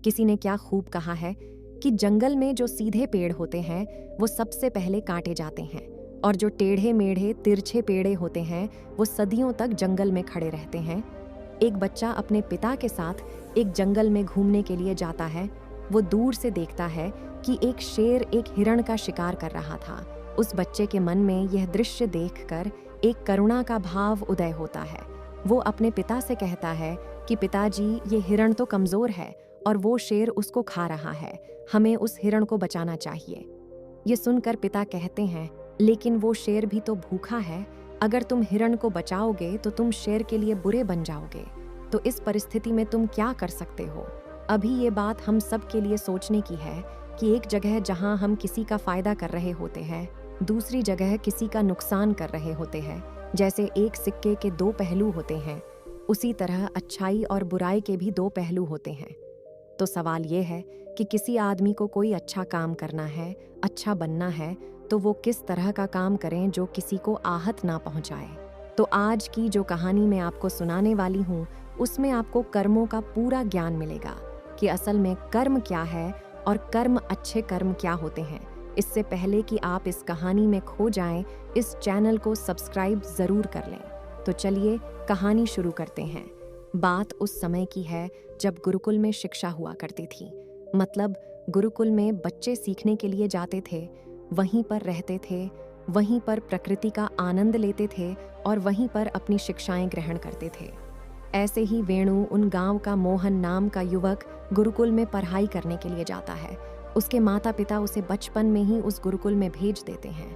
किसी ने क्या खूब कहा है कि जंगल में जो सीधे पेड़ होते हैं वो सबसे पहले काटे जाते हैं, और जो टेढ़े मेढ़े तिरछे पेड़े होते हैं वो सदियों तक जंगल में खड़े रहते हैं। एक बच्चा अपने पिता के साथ एक जंगल में घूमने के लिए जाता है। वो दूर से देखता है कि एक शेर एक हिरण का शिकार कर रहा था। उस बच्चे के मन में यह दृश्य देखकर एक करुणा का भाव उदय होता है। वो अपने पिता से कहता है कि पिताजी, ये हिरण तो कमजोर है और वो शेर उसको खा रहा है, हमें उस हिरण को बचाना चाहिए। ये सुनकर पिता कहते हैं, लेकिन वो शेर भी तो भूखा है, अगर तुम हिरण को बचाओगे तो तुम शेर के लिए बुरे बन जाओगे, तो इस परिस्थिति में तुम क्या कर सकते हो। अभी ये बात हम सब के लिए सोचने की है कि एक जगह जहां हम किसी का फायदा कर रहे होते हैं, दूसरी जगह किसी का नुकसान कर रहे होते हैं। जैसे एक सिक्के के दो पहलू होते हैं, उसी तरह अच्छाई और बुराई के भी दो पहलू होते हैं। तो सवाल ये है कि किसी आदमी को कोई अच्छा काम करना है, अच्छा बनना है, तो वो किस तरह का काम करें जो किसी को आहत ना पहुंचाए। तो आज की जो कहानी मैं आपको सुनाने वाली हूँ, उसमें आपको कर्मों का पूरा ज्ञान मिलेगा कि असल में कर्म क्या है और कर्म अच्छे कर्म क्या होते हैं। इससे पहले कि आप इस कहानी में खो जाएं, इस चैनल को सब्सक्राइब जरूर कर लें। तो चलिए कहानी शुरू करते हैं। बात उस समय की है जब गुरुकुल में शिक्षा हुआ करती थी। मतलब गुरुकुल में बच्चे सीखने के लिए जाते थे, वहीं पर रहते थे, वहीं पर प्रकृति का आनंद लेते थे और वहीं पर अपनी शिक्षाएं ग्रहण करते थे। ऐसे ही वेणु, उन गांव का मोहन नाम का युवक, गुरुकुल में पढ़ाई करने के लिए जाता है। उसके माता पिता उसे बचपन में ही उस गुरुकुल में भेज देते हैं।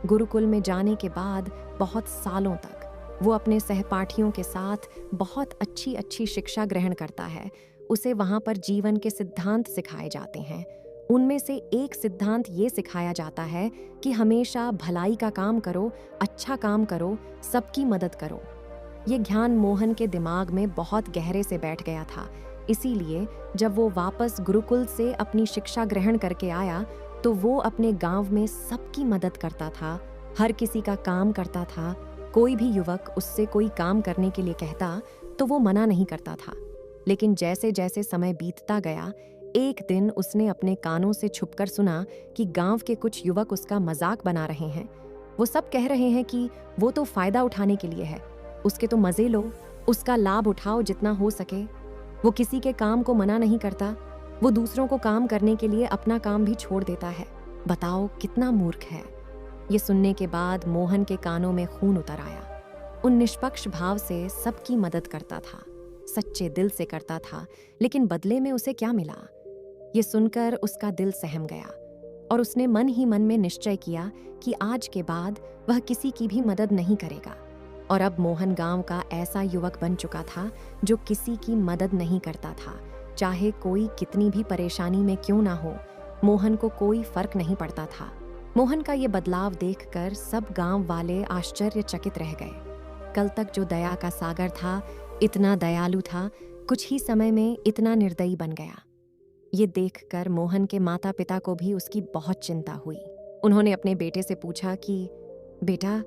गुरुकुल में जाने के बाद बहुत सालों तक वो अपने सहपाठियों के साथ बहुत अच्छी अच्छी शिक्षा ग्रहण करता है। उसे वहाँ पर जीवन के सिद्धांत सिखाए जाते हैं। उनमें से एक सिद्धांत ये सिखाया जाता है कि हमेशा भलाई का काम करो, अच्छा काम करो, सबकी मदद करो। ये ज्ञान मोहन के दिमाग में बहुत गहरे से बैठ गया था। इसीलिए जब वो वापस गुरुकुल से अपनी शिक्षा ग्रहण करके आया तो वो अपने गांव में सबकी मदद करता था, हर किसी का काम करता था। कोई भी युवक उससे कोई काम करने के लिए कहता तो वो मना नहीं करता था। लेकिन जैसे जैसे समय बीतता गया, एक दिन उसने अपने कानों से छुपकर सुना कि गांव के कुछ युवक उसका मजाक बना रहे हैं। वो सब कह रहे हैं कि वो तो फायदा उठाने के लिए है, उसके तो मजे लो, उसका लाभ उठाओ जितना हो सके। वो किसी के काम को मना नहीं करता, वो दूसरों को काम करने के लिए अपना काम भी छोड़ देता है। बताओ कितना मूर्ख है। ये सुनने के बाद मोहन के कानों में खून उतर आया। उन निष्पक्ष भाव से सबकी मदद करता था, सच्चे दिल से करता था, लेकिन बदले में उसे क्या मिला? ये सुनकर उसका दिल सहम गया और उसने मन ही मन में निश्चय किया कि आज के बाद वह किसी की भी मदद नहीं करेगा। और अब मोहन गांव का ऐसा युवक बन चुका था जो किसी की मदद नहीं करता था। चाहे कोई कितनी भी परेशानी में क्यों ना हो, मोहन को कोई फर्क नहीं पड़ता था। मोहन का ये बदलाव देखकर सब गांव वाले आश्चर्यचकित रह गए। कल तक जो दया का सागर था, इतना दयालु था, कुछ ही समय में इतना निर्दयी बन गया। ये देखकर मोहन के माता पिता को भी उसकी बहुत चिंता हुई। उन्होंने अपने बेटे से पूछा कि बेटा,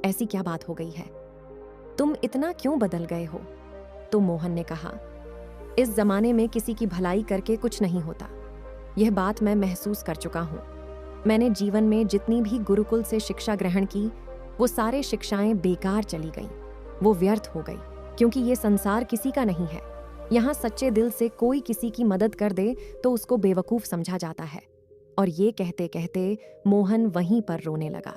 ऐसी क्या बात हो गई है, तुम इतना क्यों बदल गए हो? तो मोहन ने कहा, इस जमाने में किसी की भलाई करके कुछ नहीं होता। यह बात मैं महसूस कर चुका हूँ। मैंने जीवन में जितनी भी गुरुकुल से शिक्षा ग्रहण की, वो सारे शिक्षाएं बेकार चली गईं, वो व्यर्थ हो गई, क्योंकि ये संसार किसी का नहीं है। यहाँ सच्चे दिल से कोई किसी की मदद कर दे तो उसको बेवकूफ समझा जाता है। और ये कहते कहते मोहन वहीं पर रोने लगा।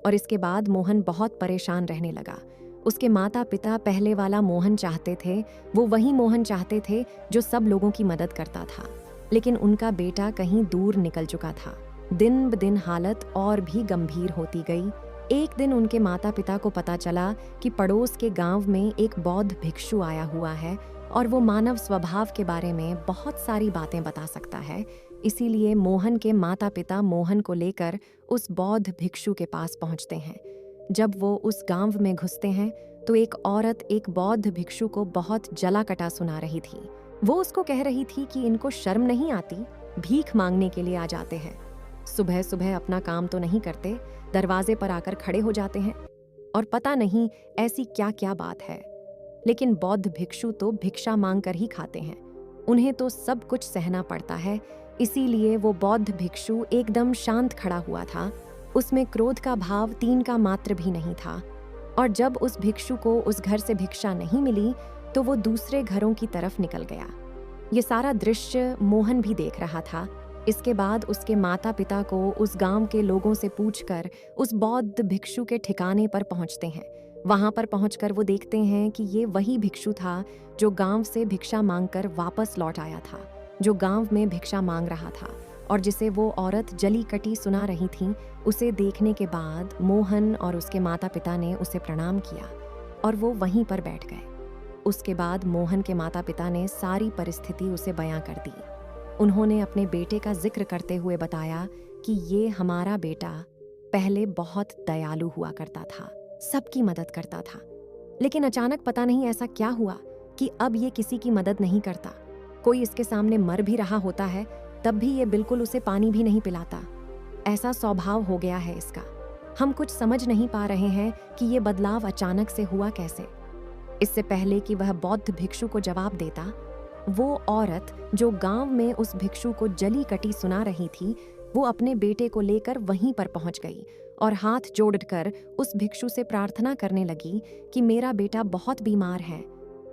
और इसके बाद मोहन बहुत परेशान रहने लगा। उसके माता पिता पहले वाला मोहन चाहते थे, वो वही मोहन चाहते थे जो सब लोगों की मदद करता था। लेकिन उनका बेटा कहीं दूर निकल चुका था। दिन ब दिन हालत और भी गंभीर होती गई। एक दिन उनके माता पिता को पता चला कि पड़ोस के गांव में एक बौद्ध भिक्षु आया हुआ है और वो मानव स्वभाव के बारे में बहुत सारी बातें बता सकता है। इसीलिए मोहन के माता पिता मोहन को लेकर उस बौद्ध भिक्षु के पास पहुंचते हैं। जब वो उस गांव में घुसते हैं तो एक औरत एक बौद्ध भिक्षु को बहुत जला कटा सुना रही थी। वो उसको कह रही थी कि इनको शर्म नहीं आती, भीख मांगने के लिए आ जाते हैं, सुबह सुबह अपना काम तो नहीं करते, दरवाजे पर आकर खड़े हो जाते हैं, और पता नहीं ऐसी क्या क्या बात है। लेकिन बौद्ध भिक्षु तो भिक्षा मांग कर ही खाते हैं। उन्हें तो सब कुछ सहना पड़ता है, इसीलिए वो बौद्ध भिक्षु एकदम शांत खड़ा हुआ था। उसमें क्रोध का भाव तीन का मात्र भी नहीं था। और जब उस भिक्षु को उस घर से भिक्षा नहीं मिली तो वो दूसरे घरों की तरफ निकल गया। ये सारा दृश्य मोहन भी देख रहा था। इसके बाद उसके माता पिता को उस गांव के लोगों से पूछकर उस बौद्ध भिक्षु के ठिकाने पर पहुंचते हैं। वहां पर पहुंचकर वो देखते हैं कि ये वही भिक्षु था जो गांव से भिक्षा मांगकर वापस लौट आया था, जो गांव में भिक्षा मांग रहा था और जिसे वो औरत जली कटी सुना रही थी। उसे देखने के बाद मोहन और उसके माता पिता ने उसे प्रणाम किया और वो वहीं पर बैठ गए। उसके बाद मोहन के माता पिता ने सारी परिस्थिति उसे बयां कर दी। उन्होंने अपने बेटे का जिक्र करते हुए बताया कि ये हमारा बेटा पहले बहुत दयालु हुआ करता था, सबकी मदद करता था, लेकिन अचानक पता नहीं ऐसा क्या हुआ कि अब ये किसी की मदद नहीं करता। कोई इसके सामने मर भी रहा होता है तब भी ये बिल्कुल उसे पानी भी नहीं पिलाता। ऐसा स्वभाव हो गया है इसका। हम कुछ समझ नहीं पा रहे हैं कि ये बदलाव अचानक से हुआ कैसे। इससे पहले कि वह बौद्ध भिक्षु को जवाब देता, वो औरत जो गांव में उस भिक्षु को जली कटी सुना रही थी, वो अपने बेटे को लेकर वहीं पर पहुंच गई और हाथ जोड़कर उस भिक्षु से प्रार्थना करने लगी कि मेरा बेटा बहुत बीमार है।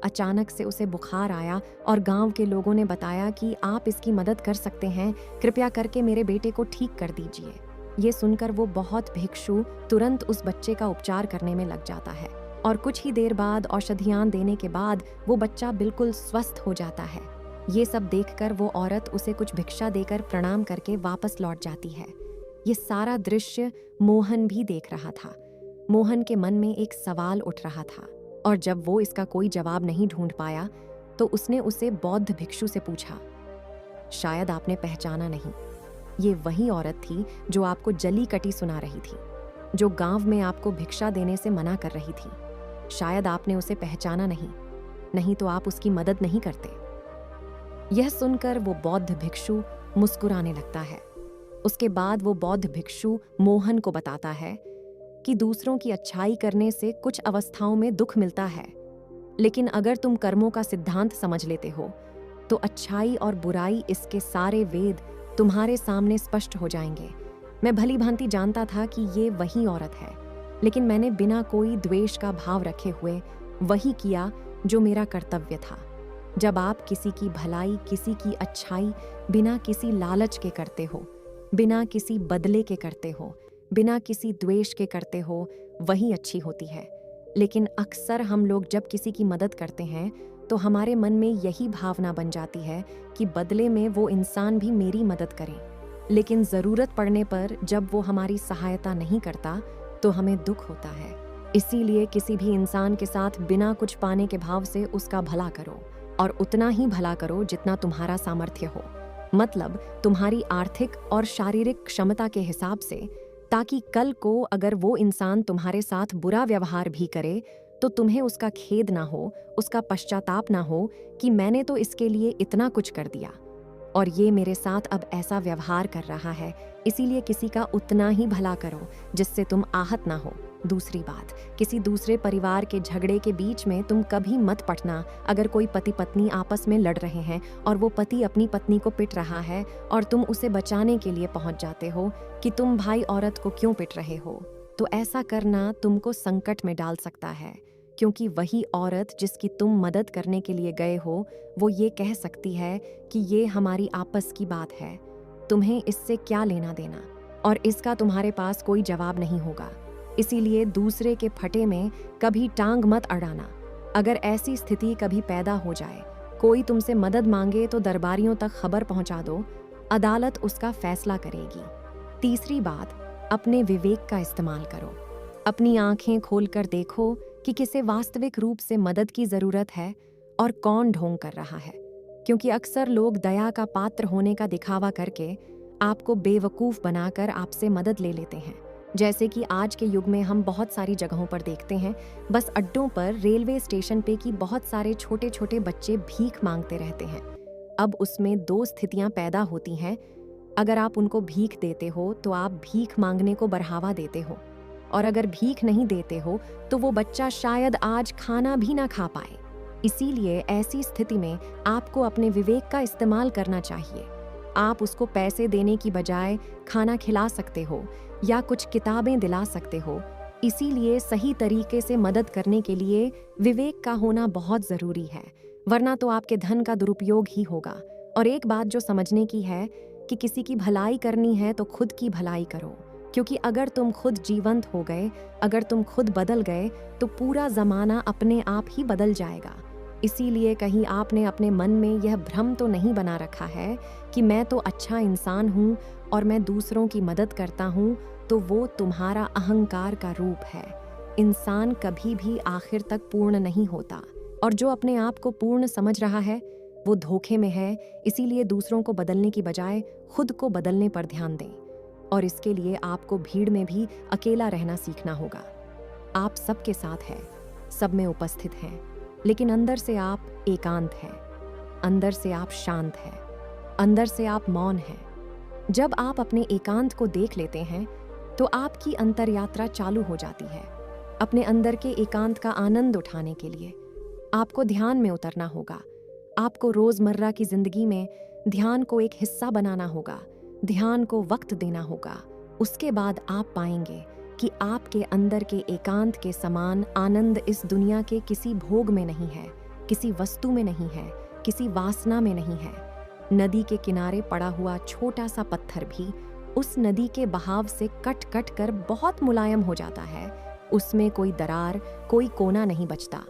अचानक से उसे बुखार आया और गांव के लोगों ने बताया कि आप इसकी मदद कर सकते हैं, कृपया करके मेरे बेटे को ठीक कर दीजिए। ये सुनकर वो बहुत भिक्षु तुरंत उस बच्चे का उपचार करने में लग जाता है और कुछ ही देर बाद औषधियां देने के बाद वो बच्चा बिल्कुल स्वस्थ हो जाता है। ये सब देखकर वो औरत उसे कुछ भिक्षा देकर प्रणाम करके वापस लौट जाती है। ये सारा दृश्य मोहन भी देख रहा था। मोहन के मन में एक सवाल उठ रहा था और जब वो इसका कोई जवाब नहीं ढूंढ पाया तो उसने उसे बौद्ध भिक्षु से पूछा, शायद आपने पहचाना नहीं, ये वही औरत थी जो आपको जली कटी सुना रही थी, जो गांव में आपको भिक्षा देने से मना कर रही थी। शायद आपने उसे पहचाना नहीं तो आप उसकी मदद नहीं करते। यह सुनकर वो बौद्ध भिक्षु मुस्कुराने लगता है। उसके बाद वो बौद्ध भिक्षु मोहन को बताता है कि दूसरों की अच्छाई करने से कुछ अवस्थाओं में दुख मिलता है, लेकिन अगर तुम कर्मों का सिद्धांत समझ लेते हो तो अच्छाई और बुराई इसके सारे वेद तुम्हारे सामने स्पष्ट हो जाएंगे। मैं भली भांति जानता था कि ये वही औरत है, लेकिन मैंने बिना कोई द्वेष का भाव रखे हुए वही किया जो मेरा कर्तव्य था। जब आप किसी की भलाई, किसी की अच्छाई बिना किसी लालच के करते हो, बिना किसी बदले के करते हो, बिना किसी द्वेष के करते हो, वही अच्छी होती है। लेकिन अक्सर हम लोग जब किसी की मदद करते हैं तो हमारे मन में यही भावना बन जाती है कि बदले में वो इंसान भी मेरी मदद करे, लेकिन ज़रूरत पड़ने पर जब वो हमारी सहायता नहीं करता तो हमें दुख होता है। इसीलिए किसी भी इंसान के साथ बिना कुछ पाने के भाव से उसका भला करो और उतना ही भला करो जितना तुम्हारा सामर्थ्य हो, मतलब तुम्हारी आर्थिक और शारीरिक क्षमता के हिसाब से, ताकि कल को अगर वो इंसान तुम्हारे साथ बुरा व्यवहार भी करे तो तुम्हें उसका खेद ना हो, उसका पश्चाताप ना हो कि मैंने तो इसके लिए इतना कुछ कर दिया और ये मेरे साथ अब ऐसा व्यवहार कर रहा है। इसीलिए किसी का उतना ही भला करो जिससे तुम आहत ना हो। दूसरी बात, किसी दूसरे परिवार के झगड़े के बीच में तुम कभी मत पड़ना। अगर कोई पति पत्नी आपस में लड़ रहे हैं और वो पति अपनी पत्नी को पिट रहा है और तुम उसे बचाने के लिए पहुंच जाते हो कि तुम भाई औरत को क्यों पिट रहे हो, तो ऐसा करना तुमको संकट में डाल सकता है, क्योंकि वही औरत जिसकी तुम मदद करने के लिए गए हो वो ये कह सकती है कि ये हमारी आपस की बात है, तुम्हें इससे क्या लेना देना, और इसका तुम्हारे पास कोई जवाब नहीं होगा। इसीलिए दूसरे के फटे में कभी टांग मत अड़ाना। अगर ऐसी स्थिति कभी पैदा हो जाए, कोई तुमसे मदद मांगे तो दरबारियों तक खबर पहुंचा दो, अदालत उसका फैसला करेगी। तीसरी बात, अपने विवेक का इस्तेमाल करो। अपनी आंखें खोलकर देखो कि किसे वास्तविक रूप से मदद की जरूरत है और कौन ढोंग कर रहा है, क्योंकि अक्सर लोग दया का पात्र होने का दिखावा करके आपको बेवकूफ बनाकर आपसे मदद ले लेते हैं। जैसे कि आज के युग में हम बहुत सारी जगहों पर देखते हैं, बस अड्डों पर, रेलवे स्टेशन पे कि बहुत सारे छोटे छोटे बच्चे भीख मांगते रहते हैं। अब उसमें दो स्थितियां पैदा होती हैं। अगर आप उनको भीख देते हो तो आप भीख मांगने को बढ़ावा देते हो, और अगर भीख नहीं देते हो तो वो बच्चा शायद आज खाना भी ना खा पाए। इसीलिए ऐसी स्थिति में आपको अपने विवेक का इस्तेमाल करना चाहिए। आप उसको पैसे देने की बजाय खाना खिला सकते हो या कुछ किताबें दिला सकते हो। इसीलिए सही तरीके से मदद करने के लिए विवेक का होना बहुत ज़रूरी है, वरना तो आपके धन का दुरुपयोग ही होगा। और एक बात जो समझने की है कि किसी की भलाई करनी है तो खुद की भलाई करो, क्योंकि अगर तुम खुद जीवंत हो गए, अगर तुम खुद बदल गए, तो पूरा ज़माना अपने आप ही बदल जाएगा। इसीलिए कहीं आपने अपने मन में यह भ्रम तो नहीं बना रखा है कि मैं तो अच्छा इंसान हूँ और मैं दूसरों की मदद करता हूँ, तो वो तुम्हारा अहंकार का रूप है। इंसान कभी भी आखिर तक पूर्ण नहीं होता, और जो अपने आप को पूर्ण समझ रहा है वो धोखे में है। इसीलिए दूसरों को बदलने की बजाय खुद को बदलने पर ध्यान दें। और इसके लिए आपको भीड़ में भी अकेला रहना सीखना होगा। आप सबके साथ हैं, सब में उपस्थित हैं, लेकिन अंदर से आप एकांत हैं, अंदर से आप शांत हैं, अंदर से आप मौन हैं। जब आप अपने एकांत को देख लेते हैं तो आपकी अंतर यात्रा चालू हो जाती है। अपने अंदर के एकांत का आनंद उठाने के लिए आपको ध्यान में उतरना होगा। आपको रोजमर्रा की जिंदगी में ध्यान को एक हिस्सा बनाना होगा, ध्यान को वक्त देना होगा। उसके बाद आप पाएंगे कि आपके अंदर के एकांत के समान आनंद इस दुनिया के किसी भोग में नहीं है, किसी वस्तु में नहीं है, किसी वासना में नहीं है। नदी के किनारे पड़ा हुआ छोटा सा पत्थर भी उस नदी के बहाव से कट कट कर बहुत मुलायम हो जाता है। उसमें कोई दरार, कोई कोना नहीं बचता।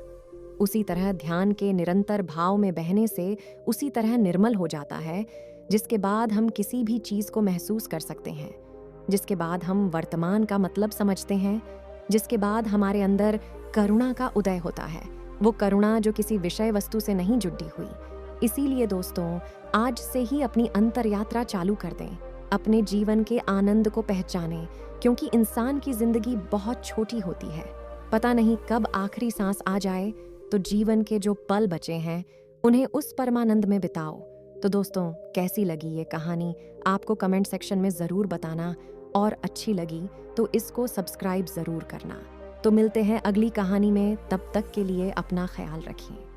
उसी तरह ध्यान के निरंतर भाव में बहने से उसी तरह निर्मल हो जाता है, जिसके बाद हम किसी भी चीज को महसूस कर सकते हैं, जिसके बाद हम वर्तमान का मतलब समझते हैं, जिसके बाद हमारे अंदर करुणा का उदय होता है। वो करुणा जो किसी विषय वस्तु से नहीं जुड़ी हुई। इसीलिए दोस्तों, आज से ही अपनी अंतर यात्रा चालू कर दें, अपने जीवन के आनंद को पहचानें, क्योंकि इंसान की जिंदगी बहुत छोटी होती है। पता नहीं कब आखिरी सांस आ जाए, तो जीवन के जो पल बचे हैं उन्हें उस परमानंद में बिताओ। तो दोस्तों, कैसी लगी ये कहानी आपको कमेंट सेक्शन में ज़रूर बताना, और अच्छी लगी तो इसको सब्सक्राइब ज़रूर करना। तो मिलते हैं अगली कहानी में, तब तक के लिए अपना ख्याल रखें।